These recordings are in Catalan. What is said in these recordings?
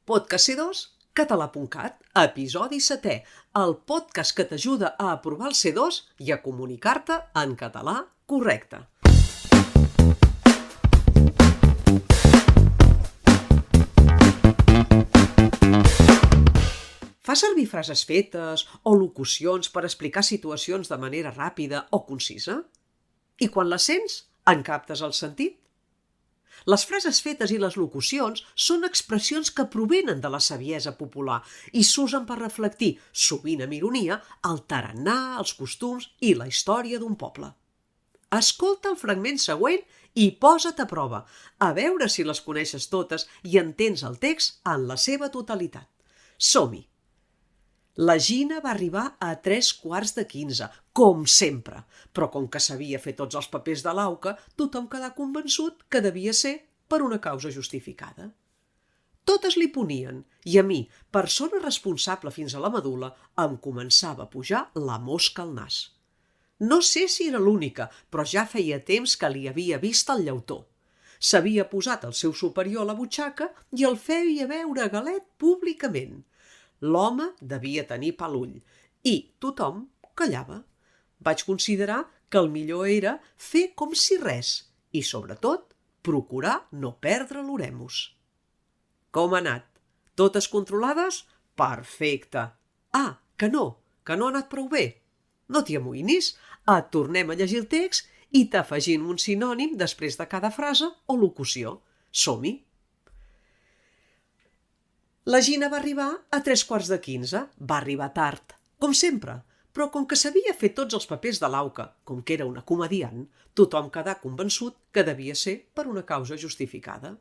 Podcast C2, català.cat, episodi 7è, el podcast que t'ajuda a aprovar el C2 i a comunicar-te en català correcte. Fa servir frases fetes o locucions per explicar situacions de manera ràpida o concisa? I quan les sents, en captes el sentit? Les frases fetes i les locucions són expressions que provenen de la saviesa popular i s'usen per reflectir, sovint amb ironia, el tarannà, els costums i la història d'un poble. Escolta el fragment següent i posa't a prova, a veure si les coneixes totes i entens el text en la seva totalitat. Som-hi! La Gina va arribar a 15:03, com sempre, però com que sabia fer tots els papers de l'auca, tothom quedà convençut que devia ser per una causa justificada. Totes li ponien, i a mi, persona responsable fins a la medul·la, em començava a pujar la mosca al nas. No sé si era l'única, però ja feia temps que li havia vist el llautó. S'havia posat el seu superior a la butxaca i el feia veure galet públicament. L'home devia tenir pa a l'ull i tothom callava. Vaig considerar que el millor era fer com si res i, sobretot, procurar no perdre l'oremus. Com ha anat? Totes controlades? Perfecte. Ah, que no ha anat prou bé. No t'hi amoïnis, et tornem a llegir el text i t'afegim un sinònim després de cada frase o locució. Som-hi! La Gina va arribar a 15:03. Va arribar tard, com sempre, però com que sabia fer tots els papers de l'auca, com que era una comediant, tothom quedà convençut que devia ser per una causa justificada.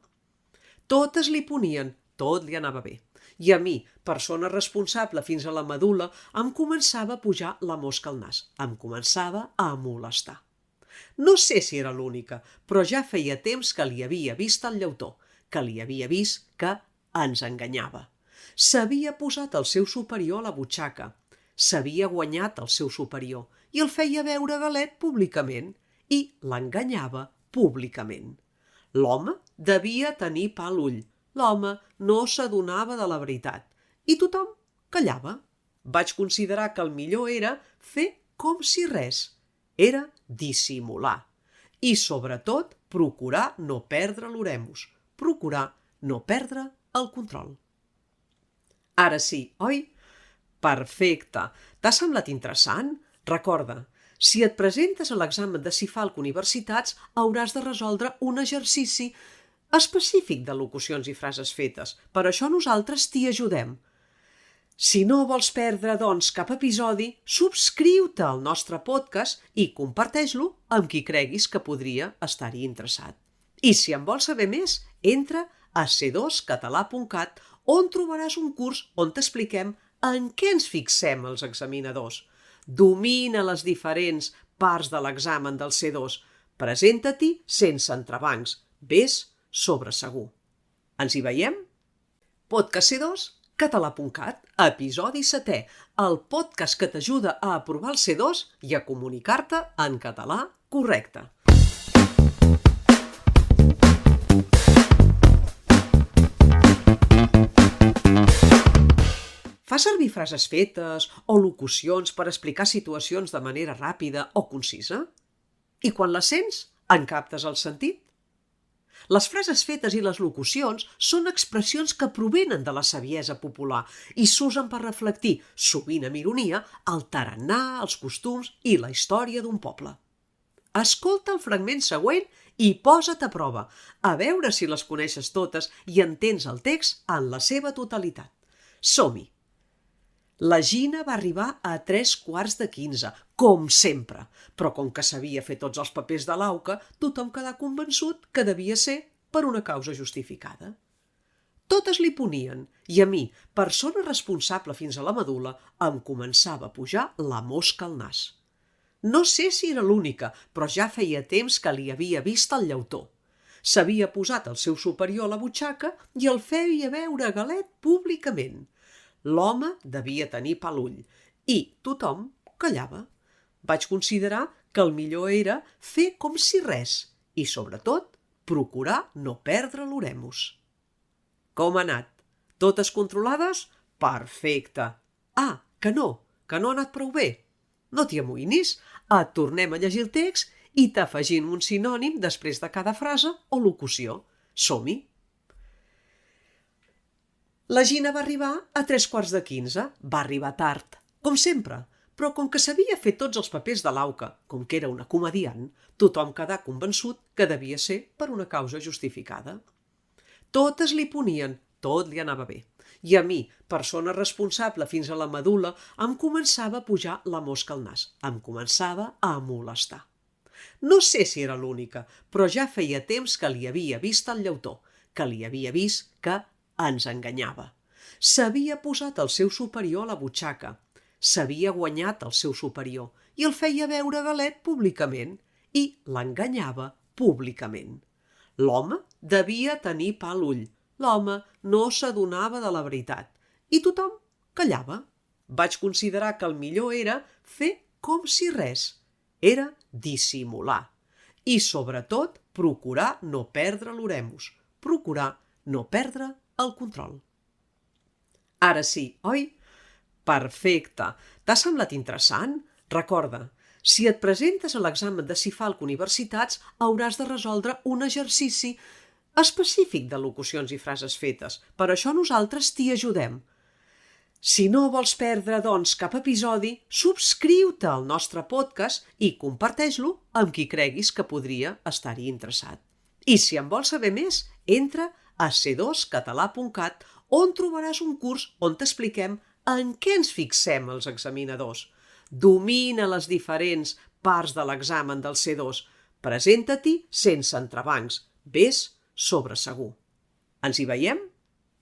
Totes li ponien, tot li anava bé. I a mi, persona responsable fins a la medul·la, em començava a pujar la mosca al nas. Em començava a molestar. No sé si era l'única, però ja feia temps que li havia vist el llautó, que li havia vist que ens enganyava. S'havia posat el seu superior a la butxaca, s'havia guanyat el seu superior i el feia veure galet públicament i l'enganyava públicament. L'home devia tenir pa a l'ull, l'home no s'adonava de la veritat i tothom callava. Vaig considerar que el millor era fer com si res, era dissimular i, sobretot, procurar no perdre l'oremus, procurar no perdre el control. Ara sí, oi? Perfecte! T'ha semblat interessant? Recorda, si et presentes a l'examen de CIFALC Universitats hauràs de resoldre un exercici específic de locucions i frases fetes. Per això nosaltres t'hi ajudem. Si no vols perdre, doncs, cap episodi, subscriu-te al nostre podcast i comparteix-lo amb qui creguis que podria estar-hi interessat. I si en vols saber més, entra a c2català.cat, on trobaràs un curs on t'expliquem en què ens fixem els examinadors. Domina les diferents parts de l'examen del C2. Presenta-t'hi sense entrebancs. Ves sobre segur. Ens hi veiem? Podcast C2, català.cat, episodi 7è, el podcast que t'ajuda a aprovar el C2 i a comunicar-te en català correcte. Fa servir frases fetes o locucions per explicar situacions de manera ràpida o concisa? I quan les sents, en captes el sentit? Les frases fetes i les locucions són expressions que provenen de la saviesa popular i s'usen per reflectir, sovint amb ironia, el tarannà, els costums i la història d'un poble. Escolta el fragment següent i posa't a prova, a veure si les coneixes totes i entens el text en la seva totalitat. Som-hi! La Gina va arribar a 15:03, com sempre, però com que sabia fer tots els papers de l'auca, tothom quedà convençut que devia ser per una causa justificada. Totes li ponien, i a mi, persona responsable fins a la medul·la, em començava a pujar la mosca al nas. No sé si era l'única, però ja feia temps que li havia vist el llautó. S'havia posat el seu superior a la butxaca i el feia veure galet públicament. L'home devia tenir pa a l'ull i tothom callava. Vaig considerar que el millor era fer com si res i, sobretot, procurar no perdre l'oremus. Com ha anat? Totes controlades? Perfecte. Ah, que no ha anat prou bé. No t'hi amoïnis, et tornem a llegir el text i t'afegim un sinònim després de cada frase o locució. Som-hi! La Gina va arribar a 15:45. Va arribar tard, com sempre, però com que s'havia fet tots els papers de l'auca, com que era una comediant, tothom quedà convençut que devia ser per una causa justificada. Totes li ponien, tot li anava bé. I a mi, persona responsable fins a la medul·la, em començava a pujar la mosca al nas. Em començava a molestar. No sé si era l'única, però ja feia temps que li havia vist el llautó, que li havia vist que ens enganyava. S'havia posat el seu superior a la butxaca, s'havia guanyat el seu superior i el feia veure galet públicament i l'enganyava públicament. L'home devia tenir pa a l'ull, l'home no s'adonava de la veritat i tothom callava. Vaig considerar que el millor era fer com si res, era dissimular i, sobretot, procurar no perdre l'oremus, procurar no perdre el control. Ara sí, oi? Perfecte. T'ha semblat interessant? Recorda, si et presentes a l'examen de CIFALC Universitats, hauràs de resoldre un exercici específic de locucions i frases fetes. Per això nosaltres t'hi ajudem. Si no vols perdre, doncs, cap episodi, subscriu-te al nostre podcast i comparteix-lo amb qui creguis que podria estar-hi interessat. I si en vols saber més, entra a c2català.cat, on trobaràs un curs on t'expliquem en què ens fixem els examinadors. Domina les diferents parts de l'examen del C2. Presenta-t'hi sense entrebancs. Ves sobre segur. Ens hi veiem?